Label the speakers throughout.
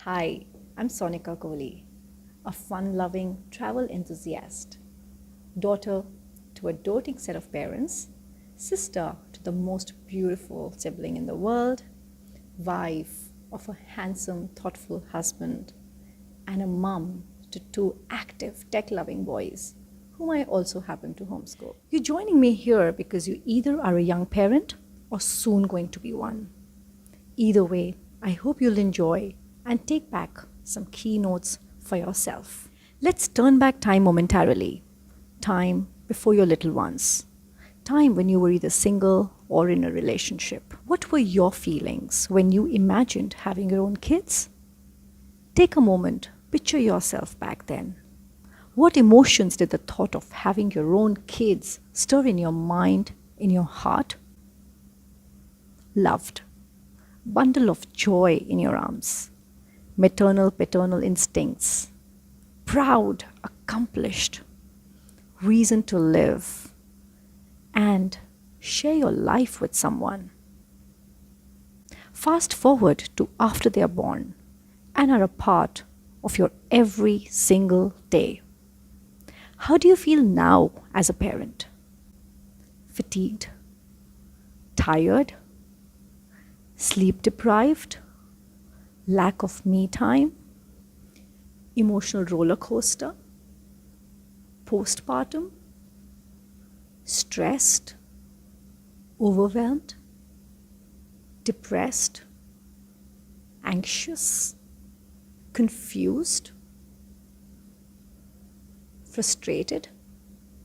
Speaker 1: Hi, I'm Sonica Kohly, a fun-loving travel enthusiast, daughter to a doting set of parents, sister to the most beautiful sibling in the world, wife of a handsome, thoughtful husband, and a mum to two active, tech-loving boys, whom I also happen to homeschool. You're joining me here because you either are a young parent or soon going to be one. Either way, I hope you'll enjoy and take back some key notes for yourself. Let's turn back time momentarily. Time before your little ones. Time when you were either single or in a relationship. What were your feelings when you imagined having your own kids? Take a moment, picture yourself back then. What emotions did the thought of having your own kids stir in your mind, in your heart? Loved. Bundle of joy in your arms. Maternal, paternal instincts. Proud, accomplished. Reason to live. And share your life with someone. Fast forward to after they are born and are a part of your every single day. How do you feel now as a parent? Fatigued? Tired? Sleep deprived? Lack of me time? Emotional roller coaster? Postpartum? Stressed? Overwhelmed? Depressed? Anxious? Confused? Frustrated?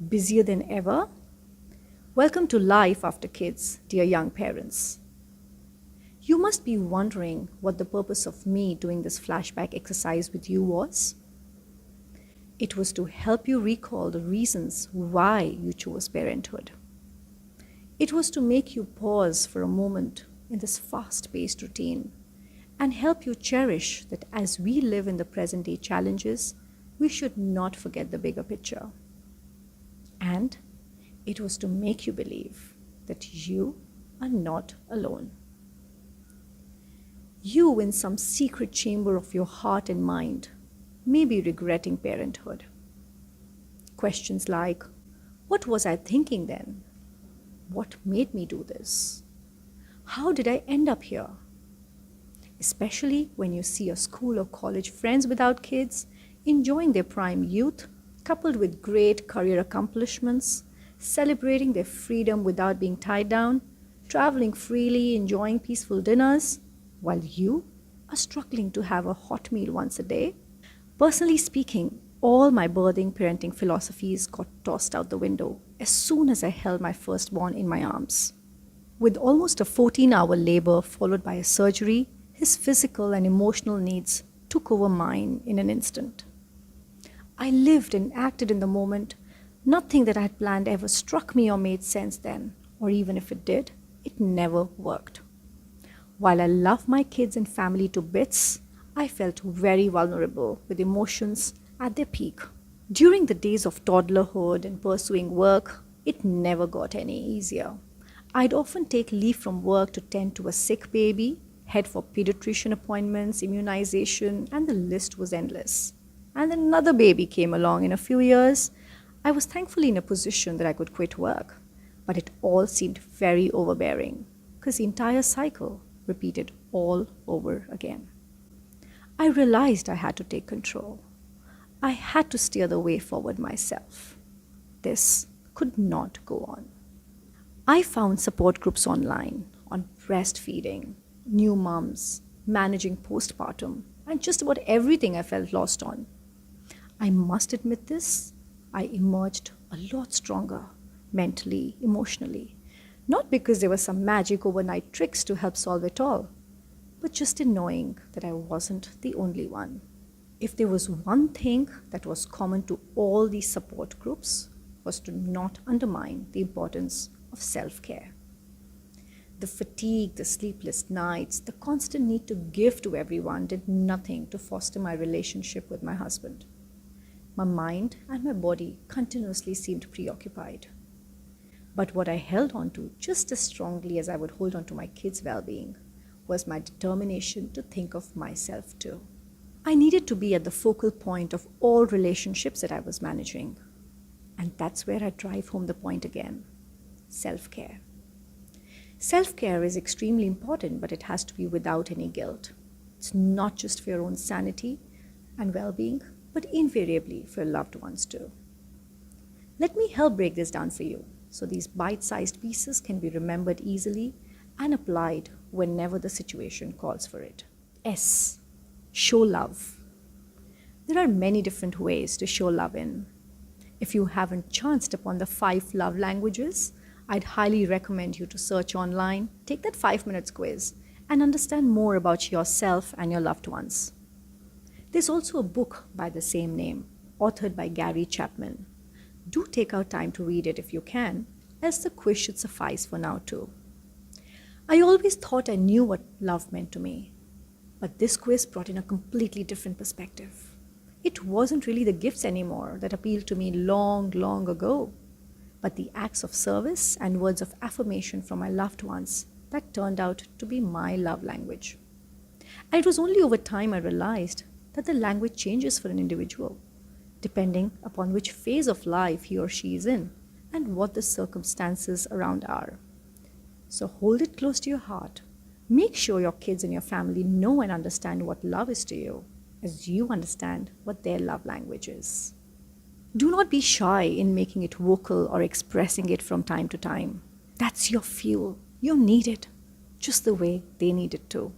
Speaker 1: Busier than ever? Welcome to life after kids, dear young parents. You must be wondering what the purpose of me doing this flashback exercise with you was. It was to help you recall the reasons why you chose parenthood. It was to make you pause for a moment in this fast-paced routine and help you cherish that as we live in the present-day challenges, we should not forget the bigger picture. And it was to make you believe that you are not alone. You, in some secret chamber of your heart and mind, may be regretting parenthood. Questions like, what was I thinking then? What made me do this? How did I end up here? Especially when you see your school or college friends without kids, enjoying their prime youth, coupled with great career accomplishments, celebrating their freedom without being tied down, traveling freely, enjoying peaceful dinners, while you are struggling to have a hot meal once a day. Personally speaking, all my birthing parenting philosophies got tossed out the window as soon as I held my firstborn in my arms. With almost a 14-hour labor followed by a surgery, his physical and emotional needs took over mine in an instant. I lived and acted in the moment. Nothing that I had planned ever struck me or made sense then, or even if it did, it never worked. While I love my kids and family to bits, I felt very vulnerable with emotions at their peak. During the days of toddlerhood and pursuing work, it never got any easier. I'd often take leave from work to tend to a sick baby, head for pediatrician appointments, immunization, and the list was endless. And then another baby came along in a few years. I was thankfully in a position that I could quit work, but it all seemed very overbearing because the entire cycle repeated all over again. I realized I had to take control. I had to steer the way forward myself. This could not go on. I found support groups online on breastfeeding, new moms, managing postpartum, and just about everything I felt lost on. I must admit this, I emerged a lot stronger, mentally, emotionally. Not because there were some magic overnight tricks to help solve it all, but just in knowing that I wasn't the only one. If there was one thing that was common to all these support groups, was to not undermine the importance of self-care. The fatigue, the sleepless nights, the constant need to give to everyone did nothing to foster my relationship with my husband. My mind and my body continuously seemed preoccupied. But what I held on to just as strongly as I would hold on to my kids' well-being was my determination to think of myself too. I needed to be at the focal point of all relationships that I was managing. And that's where I drive home the point again: self-care. Self-care is extremely important, but it has to be without any guilt. It's not just for your own sanity and well-being, but invariably for your loved ones too. Let me help break this down for you so these bite-sized pieces can be remembered easily and applied whenever the situation calls for it. S. Show love. There are many different ways to show love in. If you haven't chanced upon the 5 love languages, I'd highly recommend you to search online, take that 5 minutes quiz, and understand more about yourself and your loved ones. There's also a book by the same name, authored by Gary Chapman. Do take out time to read it if you can, else the quiz should suffice for now too. I always thought I knew what love meant to me, but this quiz brought in a completely different perspective. It wasn't really the gifts anymore that appealed to me long, long ago, but the acts of service and words of affirmation from my loved ones that turned out to be my love language. And it was only over time I realized that the language changes for an individual, depending upon which phase of life he or she is in and what the circumstances around are. So hold it close to your heart. Make sure your kids and your family know and understand what love is to you, as you understand what their love language is. Do not be shy in making it vocal or expressing it from time to time. That's your fuel. You need it, just the way they need it too.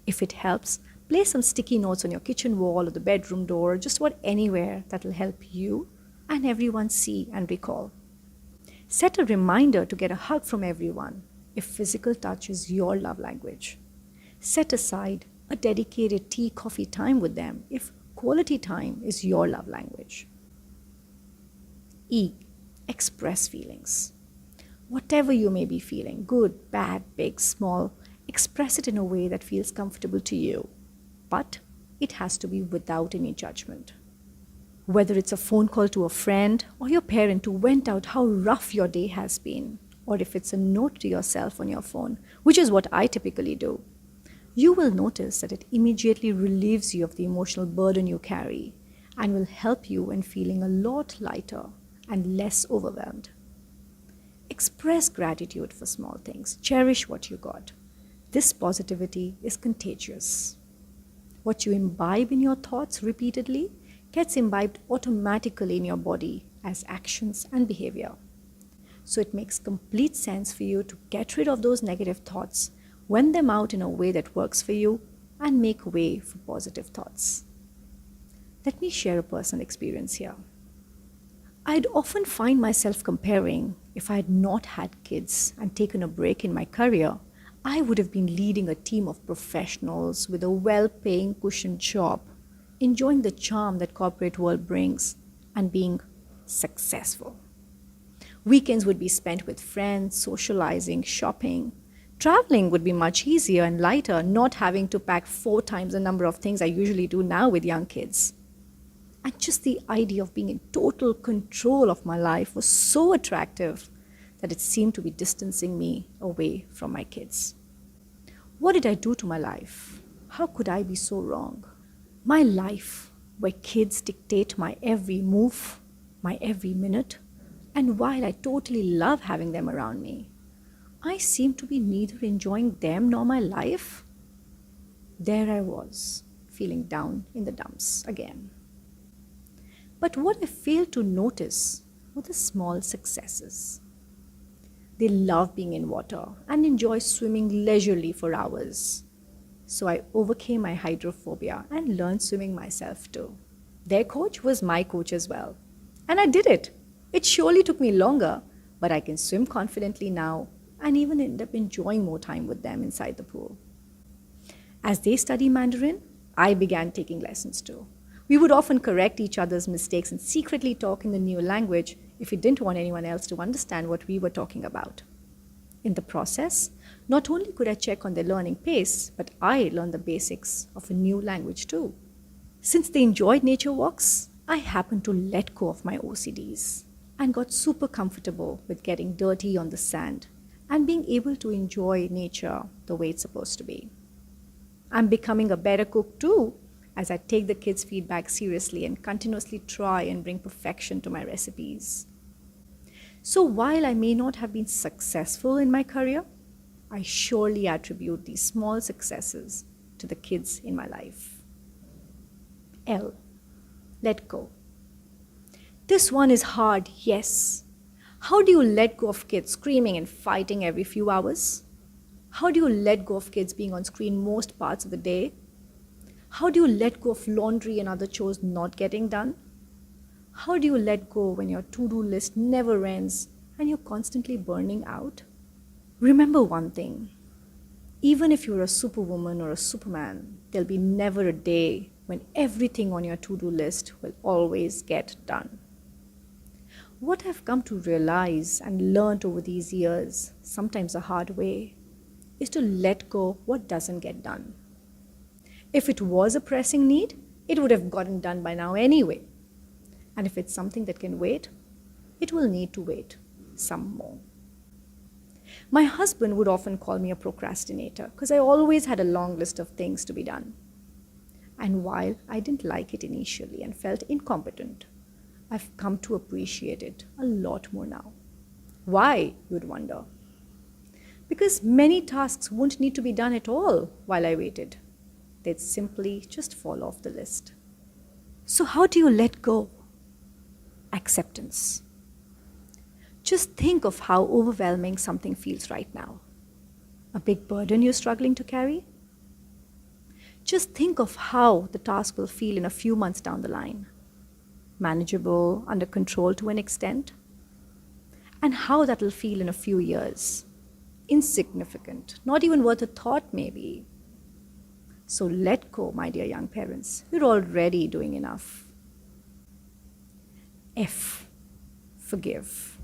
Speaker 1: If it helps, place some sticky notes on your kitchen wall or the bedroom door, just about anywhere that will help you and everyone see and recall. Set a reminder to get a hug from everyone if physical touch is your love language. Set aside a dedicated tea, coffee time with them if quality time is your love language. E. Express feelings. Whatever you may be feeling, good, bad, big, small, express it in a way that feels comfortable to you. But it has to be without any judgment. Whether it's a phone call to a friend or your parent to vent out how rough your day has been, or if it's a note to yourself on your phone, which is what I typically do, you will notice that it immediately relieves you of the emotional burden you carry and will help you in feeling a lot lighter and less overwhelmed. Express gratitude for small things. Cherish what you got. This positivity is contagious. What you imbibe in your thoughts repeatedly gets imbibed automatically in your body as actions and behavior. So it makes complete sense for you to get rid of those negative thoughts, vent them out in a way that works for you, and make way for positive thoughts. Let me share a personal experience here. I'd often find myself comparing if I had not had kids and taken a break in my career, I would have been leading a team of professionals with a well-paying cushioned job, enjoying the charm that corporate world brings and being successful. Weekends would be spent with friends, socializing, shopping. Traveling would be much easier and lighter, not having to pack 4 times the number of things I usually do now with young kids. And just the idea of being in total control of my life was so attractive that it seemed to be distancing me away from my kids. What did I do to my life? How could I be so wrong? My life, where kids dictate my every move, my every minute, and while I totally love having them around me, I seem to be neither enjoying them nor my life. There I was, feeling down in the dumps again. But what I failed to notice were the small successes. They love being in water and enjoy swimming leisurely for hours. So I overcame my hydrophobia and learned swimming myself too. Their coach was my coach as well. And I did it. It surely took me longer, but I can swim confidently now and even end up enjoying more time with them inside the pool. As they study Mandarin, I began taking lessons too. We would often correct each other's mistakes and secretly talk in the new language if we didn't want anyone else to understand what we were talking about. In the process, not only could I check on their learning pace, but I learned the basics of a new language too. Since they enjoyed nature walks, I happened to let go of my OCDs and got super comfortable with getting dirty on the sand and being able to enjoy nature the way it's supposed to be. I'm becoming a better cook too, as I take the kids' feedback seriously and continuously try and bring perfection to my recipes. So while I may not have been successful in my career, I surely attribute these small successes to the kids in my life. L. Let go. This one is hard, yes. How do you let go of kids screaming and fighting every few hours? How do you let go of kids being on screen most parts of the day? How do you let go of laundry and other chores not getting done? How do you let go when your to-do list never ends and you're constantly burning out? Remember one thing. Even if you're a superwoman or a superman, there'll be never a day when everything on your to-do list will always get done. What I've come to realize and learned over these years, sometimes the hard way, is to let go what doesn't get done. If it was a pressing need, it would have gotten done by now anyway. And if it's something that can wait, it will need to wait some more. My husband would often call me a procrastinator because I always had a long list of things to be done. And while I didn't like it initially and felt incompetent, I've come to appreciate it a lot more now. Why, you'd wonder? Because many tasks wouldn't need to be done at all while I waited. They'd simply just fall off the list. So how do you let go? Acceptance. Just think of how overwhelming something feels right now. A big burden you're struggling to carry? Just think of how the task will feel in a few months down the line. Manageable, under control to an extent? And how that'll feel in a few years. Insignificant, not even worth a thought maybe. So let go, my dear young parents. You're already doing enough. F. Forgive.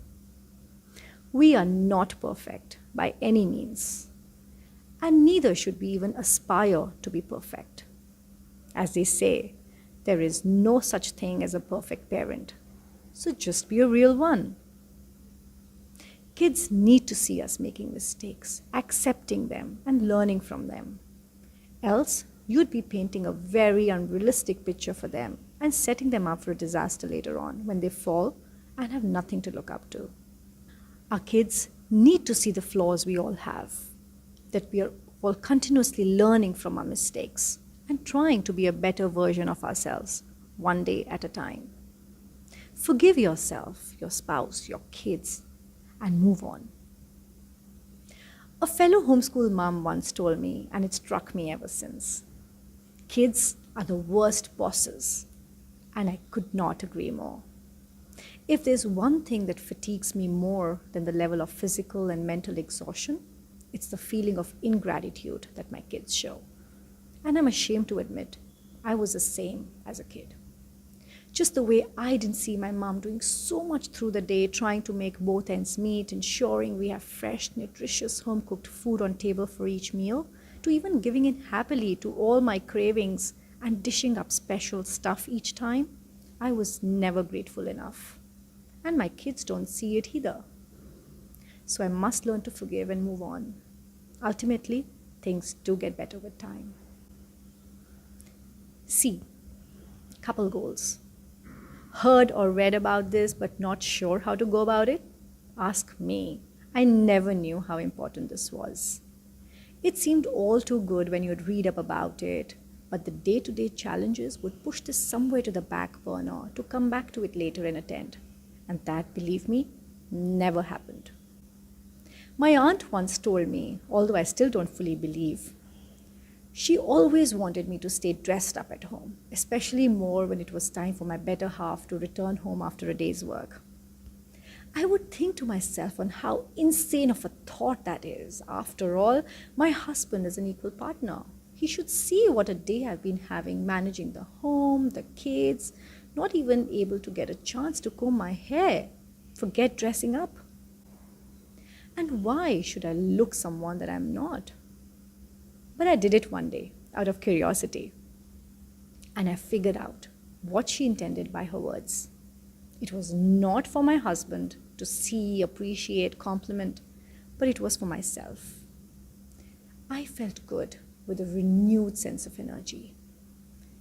Speaker 1: We are not perfect by any means. And neither should we even aspire to be perfect. As they say, there is no such thing as a perfect parent. So just be a real one. Kids need to see us making mistakes, accepting them, and learning from them. Else, you'd be painting a very unrealistic picture for them and setting them up for a disaster later on when they fall and have nothing to look up to. Our kids need to see the flaws we all have, that we are all continuously learning from our mistakes and trying to be a better version of ourselves, one day at a time. Forgive yourself, your spouse, your kids, and move on. A fellow homeschool mom once told me, and it struck me ever since, kids are the worst bosses, and I could not agree more. If there's one thing that fatigues me more than the level of physical and mental exhaustion, it's the feeling of ingratitude that my kids show. And I'm ashamed to admit, I was the same as a kid. Just the way I didn't see my mom doing so much through the day, trying to make both ends meet, ensuring we have fresh, nutritious, home-cooked food on table for each meal, to even giving in happily to all my cravings and dishing up special stuff each time, I was never grateful enough. And my kids don't see it either. So I must learn to forgive and move on. Ultimately, things do get better with time. C. Couple goals. Heard or read about this but not sure how to go about it? Ask me. I never knew how important this was. It seemed all too good when you'd read up about it, but the day-to-day challenges would push this somewhere to the back burner to come back to it later and attend. And that, believe me, never happened. My aunt once told me, although I still don't fully believe, she always wanted me to stay dressed up at home, especially more when it was time for my better half to return home after a day's work. I would think to myself on how insane of a thought that is. After all, my husband is an equal partner. He should see what a day I've been having managing the home, the kids, not even able to get a chance to comb my hair. Forget dressing up. And why should I look someone that I'm not? But I did it one day, out of curiosity. And I figured out what she intended by her words. It was not for my husband to see, appreciate, compliment, but it was for myself. I felt good with a renewed sense of energy.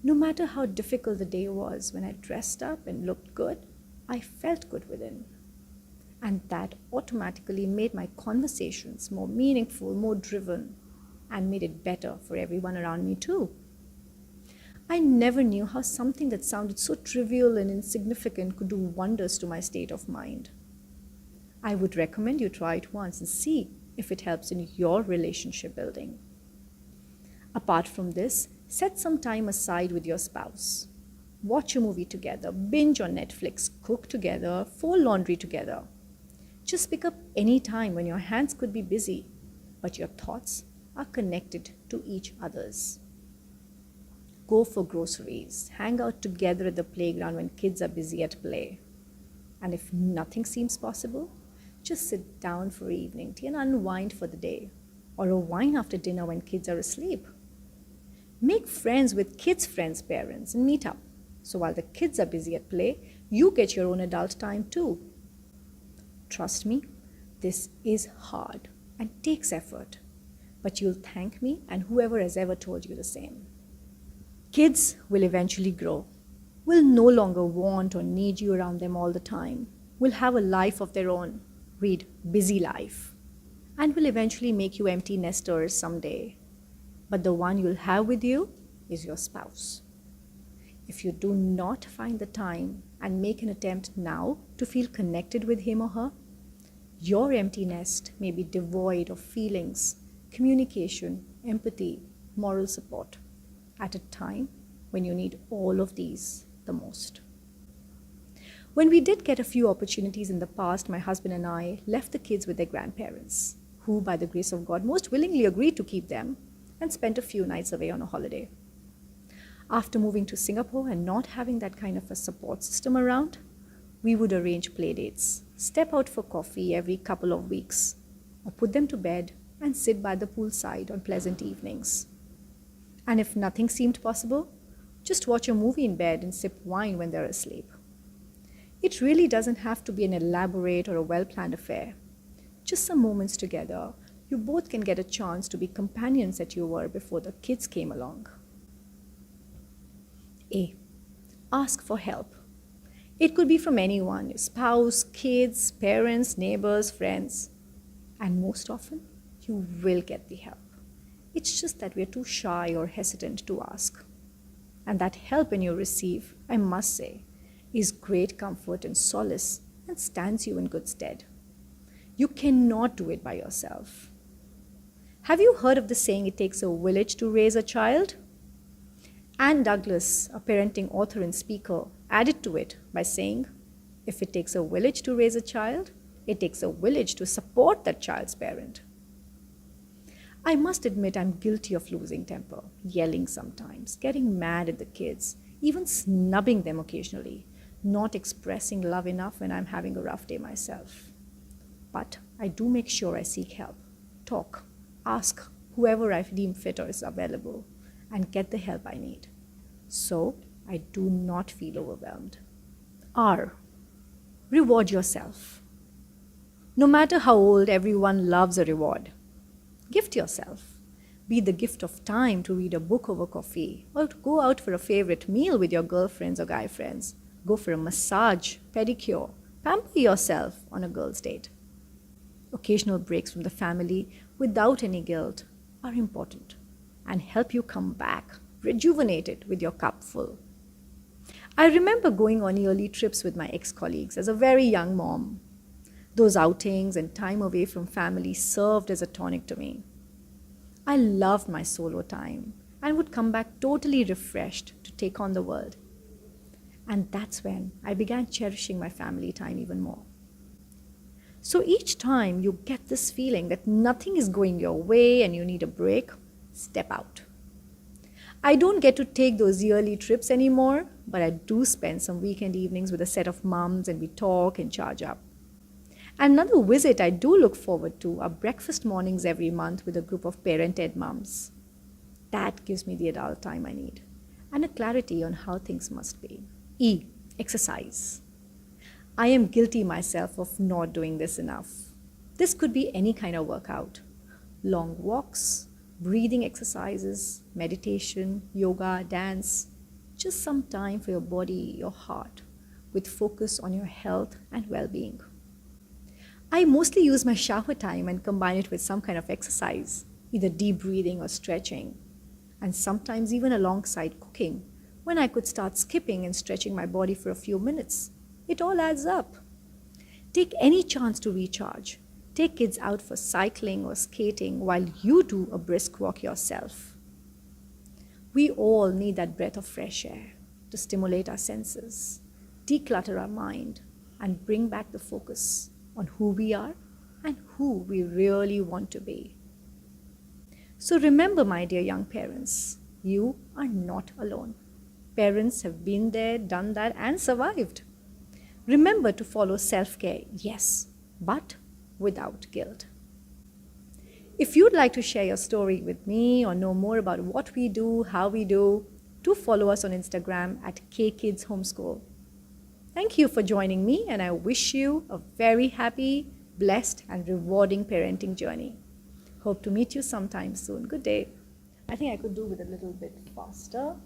Speaker 1: No matter how difficult the day was, when I dressed up and looked good, I felt good within. And that automatically made my conversations more meaningful, more driven, and made it better for everyone around me too. I never knew how something that sounded so trivial and insignificant could do wonders to my state of mind. I would recommend you try it once and see if it helps in your relationship building. Apart from this, set some time aside with your spouse. Watch a movie together, binge on Netflix, cook together, fold laundry together. Just pick up any time when your hands could be busy, but your thoughts are connected to each other's. Go for groceries, hang out together at the playground when kids are busy at play. And if nothing seems possible, just sit down for evening tea and unwind for the day, or a wine after dinner when kids are asleep. Make friends with kids' friends' parents and meet up. So while the kids are busy at play, you get your own adult time too. Trust me, this is hard and takes effort, but you'll thank me and whoever has ever told you the same. Kids will eventually grow, will no longer want or need you around them all the time, will have a life of their own, read busy life, and will eventually make you empty nesters someday. But the one you'll have with you is your spouse. If you do not find the time and make an attempt now to feel connected with him or her, your empty nest may be devoid of feelings, communication, empathy, moral support at a time when you need all of these the most. When we did get a few opportunities in the past, my husband and I left the kids with their grandparents, who, by the grace of God, most willingly agreed to keep them and spent a few nights away on a holiday. After moving to Singapore and not having that kind of a support system around, we would arrange play dates, step out for coffee every couple of weeks, or put them to bed and sit by the poolside on pleasant evenings. And if nothing seemed possible, just watch a movie in bed and sip wine when they're asleep. It really doesn't have to be an elaborate or a well-planned affair. Just some moments together, you both can get a chance to be companions that you were before the kids came along. A. Ask for help. It could be from anyone, your spouse, kids, parents, neighbors, friends. And most often, you will get the help. It's just that we're too shy or hesitant to ask. And that help when you receive, I must say, is great comfort and solace and stands you in good stead. You cannot do it by yourself. Have you heard of the saying, it takes a village to raise a child? Anne Douglas, a parenting author and speaker, added to it by saying, if it takes a village to raise a child, it takes a village to support that child's parent. I must admit I'm guilty of losing temper, yelling sometimes, getting mad at the kids, even snubbing them occasionally, not expressing love enough when I'm having a rough day myself. But I do make sure I seek help, talk, ask whoever I deem fit or is available, and get the help I need. So I do not feel overwhelmed. R. Reward yourself. No matter how old, everyone loves a reward. Gift yourself. Be the gift of time to read a book over coffee, or to go out for a favorite meal with your girlfriends or guy friends. Go for a massage, pedicure, pamper yourself on a girl's date. Occasional breaks from the family without any guilt are important and help you come back rejuvenated with your cup full. I remember going on yearly trips with my ex-colleagues as a very young mom. Those outings and time away from family served as a tonic to me. I loved my solo time and would come back totally refreshed to take on the world. And that's when I began cherishing my family time even more. So each time you get this feeling that nothing is going your way and you need a break, step out. I don't get to take those yearly trips anymore, but I do spend some weekend evenings with a set of mums and we talk and charge up. Another visit I do look forward to are breakfast mornings every month with a group of parent-ed mums. That gives me the adult time I need and a clarity on how things must be. E. Exercise. I am guilty myself of not doing this enough. This could be any kind of workout. Long walks, breathing exercises, meditation, yoga, dance. just some time for your body, your heart, with focus on your health and well-being. I mostly use my shower time and combine it with some kind of exercise, either deep breathing or stretching, and sometimes even alongside cooking, when I could start skipping and stretching my body for a few minutes. It all adds up. Take any chance to recharge. Take kids out for cycling or skating while you do a brisk walk yourself. We all need that breath of fresh air to stimulate our senses, declutter our mind, and bring back the focus on who we are and who we really want to be. So remember, my dear young parents, you are not alone. Parents have been there, done that, and survived. Remember to follow self-care, yes, but without guilt. If you'd like to share your story with me or know more about what we do, how we do follow us on Instagram at KKids Homeschool. Thank you for joining me, and I wish you a very happy, blessed, and rewarding parenting journey. Hope to meet you sometime soon. Good day. I think I could do with a little bit faster.